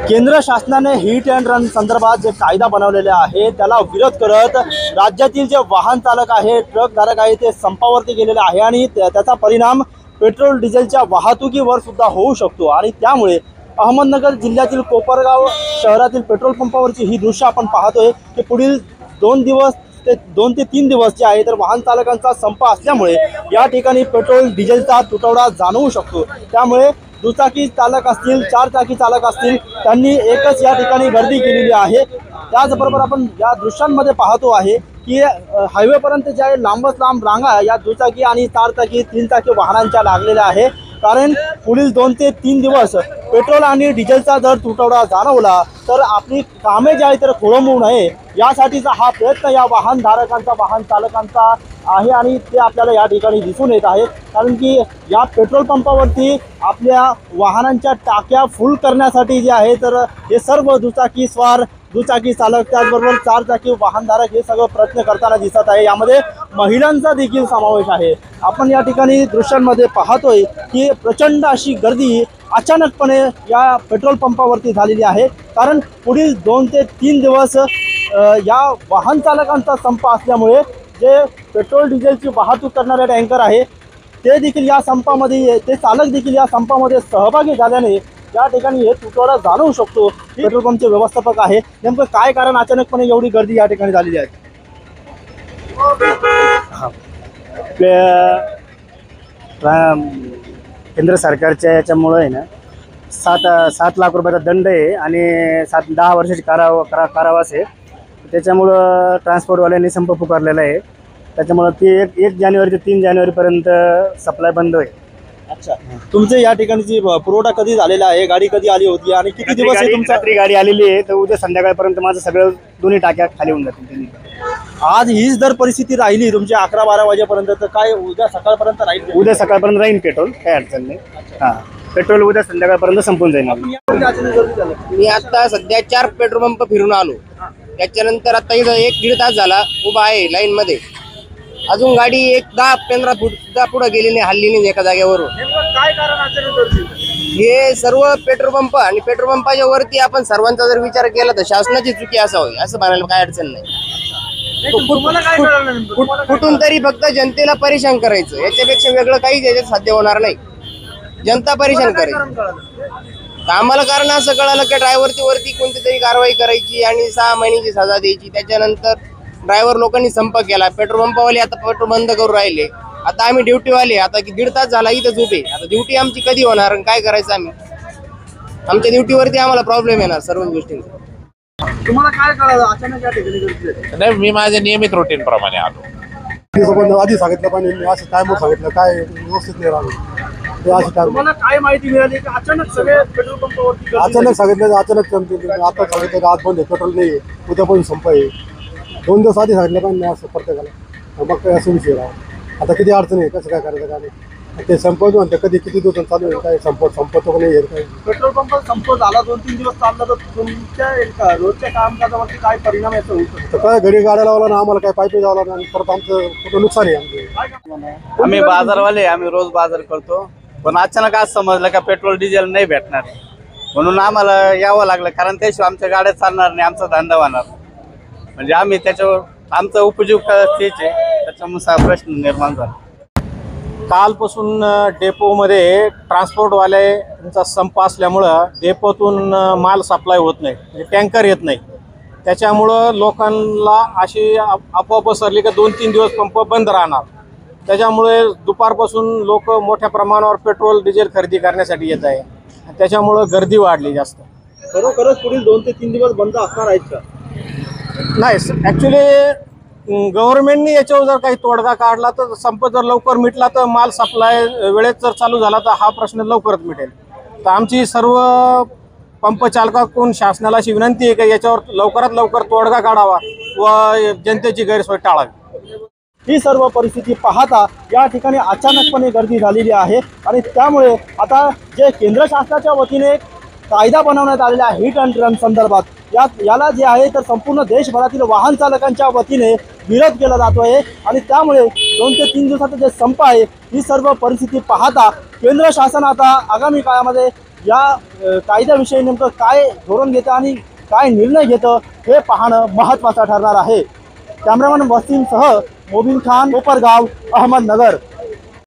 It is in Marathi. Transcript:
केंद्र शासनाने हिट अँड रन संदर्भात जे कायदा बनवलेला आहे त्याला विरोध करत राज्यातील जे वाहन चालक आहे, ट्रक धारक आहे ते संपावरती गेलेले आहे आणि त्याचा परिणाम पेट्रोल डिझेलच्या वाहतुकीवर सुद्धा होऊ शकतो। आणि त्यामुळे अहमदनगर जिल्ह्यातील कोपरगाव शहरातील पेट्रोल पंपावरची ही दृश्य आपण पाहतोय की पुढील 2 ते 3 दिवस जे आहे तर वाहन चालकांचा संप असल्यामुळे या ठिकाणी पेट्रोल डिझेलचा तुटवडा जाणवू शकतो। त्यामुळे दुचाकी चालक असतील, 4 चाकी चालक असतील, त्यांनी एकच या ठिकाणी गर्दी केलेली आहे। त्याचबरोबर आपण या दृश्यांमध्ये पाहतो आहे की हायवेपर्यंत जे आहे लांबच लांब रांगा या दुचाकी आणि 4 चाकी 3 चाकी वाहनांच्या लागलेल्या आहे। कारण पुढील 2 ते 3 दिवस पेट्रोल आणि डिझेलचा जर तुटवडा जाणवला तर आपली कामे जी आहे तर खोळंबू नये यासाठीचा हा प्रयत्न या वाहन धारकांचा, वाहन चालकांचा आहे आणि ते आपल्याला या ठिकाणी दिसून येत आहे। कारण की या पेट्रोल पंपावरती आपल्या वाहनांच्या टाक्या फुल करण्यासाठी जे आहे तर हे सर्व दुचाकी स्वार, दुचाकी चालक, त्याचबरोबर 4 चाकी वाहनधारक हे सगळं प्रयत्न करताना दिसत आहे। यामध्ये महिलांचा देखील समावेश आहे। आपण या ठिकाणी दृश्यांमध्ये पाहतोय की प्रचंड अशी गर्दी अचानकपणे या पेट्रोल पंपावरती झालेली आहे। कारण पुढील 2 ते 3 दिवस या वाहन चालकांचा संप असल्यामुळे जे पेट्रोल डिझेलची वाहतूक करणारे टँकर आहे ते देखील या संपामध्ये, ते चालक देखील या संपामध्ये सहभागी झाल्याने या ठिकाणी हे तुटवडा जाणवू शकतो। पेट्रोल पंपचे व्यवस्थापक आहे, नेमकं काय कारण अचानकपणे एवढी गर्दी या ठिकाणी झालेली आहे? केंद्र सरकारच्या याच्यामुळे आहे ना 7 लाख रुपयाचा दंड आहे आणि 10 वर्षाची कारावास आहे। त्याच्यामुळं ट्रान्सपोर्टवाल्यांनी संप पुकारलेला आहे। त्याच्यामुळं ती 1 जानेवारी ते 3 जानेवारीपर्यंत सप्लाय बंद होईल। अच्छा, तुमचे या ठिकाणची पुरवठा कधी झालेला आहे? गाडी कधी आली होती आणि किती दिवस आहे तुमचा? रात्री गाडी आलेली आहे, तर उद्या संध्याकाळपर्यंत माझं सगळं दोन्ही टाक्या खाली होऊन जातील। आज हीच जर परिस्थिती राहिली तुमची 11-12 वाजेपर्यंत तर काय उद्या सकाळपर्यंत राहील? उद्या सकाळपर्यंत राहील पेट्रोल, काही अडचण नाही। हां, पेट्रोल उद्या संध्याकाळपर्यंत संपून जाईल। मी आता सध्या 4 पेट्रोल पंप फिरून आलो। त्याच्यानंतर आता इथं 1-1.5 तास झाला उभा आहे लाईन मध्ये। अजून गाडी 10-15 फूट सुद्धा पुढे गेली नाही, हल्ली नाही एका जागेवरून। काय कारण अचानक? हे सर्व पेट्रोल पंप आणि पेट्रोल पंपाच्या वरती आपण सर्वांचा जर विचार केला तर शासनाची चुकी असावी असं म्हणायला काय अडचण नाही। कुठून तरी फक्त जनतेला परेशान करायचं, याच्यापेक्षा वेगळं काही त्याच्यात साध्य होणार नाही। जनता परेशान करायची। आम्हाला कारण असं कळालं की ड्रायव्हरची वरती कोणती तरी कारवाई करायची आणि 6 महिन्याची सजा द्यायची। त्याच्यानंतर ड्रायव्हर लोकांनी संप केला, पेट्रोल पंपावाले आता पेट्रोल बंद करून राहिले। आता आम्ही ड्युटीवाले आता की 1.5 तास झाला इथंच उभे। आता ड्युटी आमची कधी होणार आणि काय करायचं आम्ही? आमच्या ड्युटीवरती आम्हाला प्रॉब्लेम येणार सर्व गोष्टींचा। तुम्हाला काय कळालं अचानक या ठिकाणी? नाही, मी माझ्या नियमित रुटीन प्रमाणे आलो। आधी सांगितलं पण असं टाइमवर सांगितलं, काय व्यवस्थित नाही राहिलं। तुम्हाला काय माहिती मिळाली की अचानक सगळे पेट्रोल पंपावरती अचानक सांगितलं, अचानक आता सांगितलं आज बंद आहे, पेट्रोल नाही आहे, उद्या पण संप आहे। 2 दिवस आधी सांगितलं पण नाही असं प्रत्येकाला, मग काय असं विषय राहा। आता किती अडचण आहे, कसं काय करायचं काय नाही ते संपत म्हणते कधी किती दिवस चालू आहे, काय संपतो नाही काय? पेट्रोल पंप संप झाला 2-3 दिवस चालला तर तुमच्या रोजच्या कामकाजावरती काय परिणाम याचा होऊ शकतो? तर काय घडी गाड्या लावला ना, आम्हाला काय पायपी जावं लागणार आणि परत आमचं कुठं नुकसान आहे आमचं। आम्ही बाजारवाले, आम्ही रोज बाजार करतो, पण अचानक आज समजलं का पेट्रोल डिझेल नाही भेटणार, म्हणून आम्हाला यावं लागलं। कारण त्याशिवाय आमच्या गाड्या चालणार नाही, आमचा धंदा होणार। म्हणजे आम्ही त्याच्यावर आमचा उपजीविका तेच आहे, त्याच्यामुळे प्रश्न निर्माण झाला। कालपासून डेपोमध्ये ट्रान्सपोर्टवाल्यांचा संप असल्यामुळं डेपोतून माल सप्लाय होत नाही, म्हणजे टँकर येत नाही। त्याच्यामुळं लोकांना अशी अफवा पसरली की 2-3 दिवस पंप बंद राहणार। त्याच्यामुळे दुपारपासून लोक मोठ्या प्रमाणावर पेट्रोल डिझेल खरेदी करण्यासाठी येत आहे, त्याच्यामुळं गर्दी वाढली जास्त। खरोखरच पुढील 2 ते 3 दिवस बंद असणार आहेत का? नाही, ॲक्च्युली गव्हर्नमेंटने याच्यावर जर काही तोडगा काढला तर संप जर लवकर मिटला तर माल सप्लाय वेळेत जर चालू झाला तर हा प्रश्न लवकरच मिटेल। तर आमची सर्व पंप चालकाकडून शासनाला अशी विनंती आहे की याच्यावर लवकरात लवकर तोडगा काढावा व जनतेची गैरसोय टाळावी। ही सर्व परिस्थिती पाहता या ठिकाणी अचानकपणे गर्दी झालेली आहे आणि त्यामुळे आता जे केंद्र शासनाच्या वतीने कायदा बनवण्यात आलेला आहे हिट अँड रन संदर्भात याला जे आहे तर संपूर्ण देशभरातील वाहन चालकांच्या वतीने विरोध केला जातोय आणि त्यामुळे 2 ते 3 दिवसाचा जे संप आहे ही सर्व परिस्थिती पाहता केंद्र शासन आता आगामी काळामध्ये या कायद्याविषयी नेमकं काय धोरण घेतं आणि काय निर्णय घेतं हे पाहणं महत्त्वाचं ठरणार आहे. कॅमेरामन वसीमसह मोबिन खान, कोपरगाव, अहमदनगर.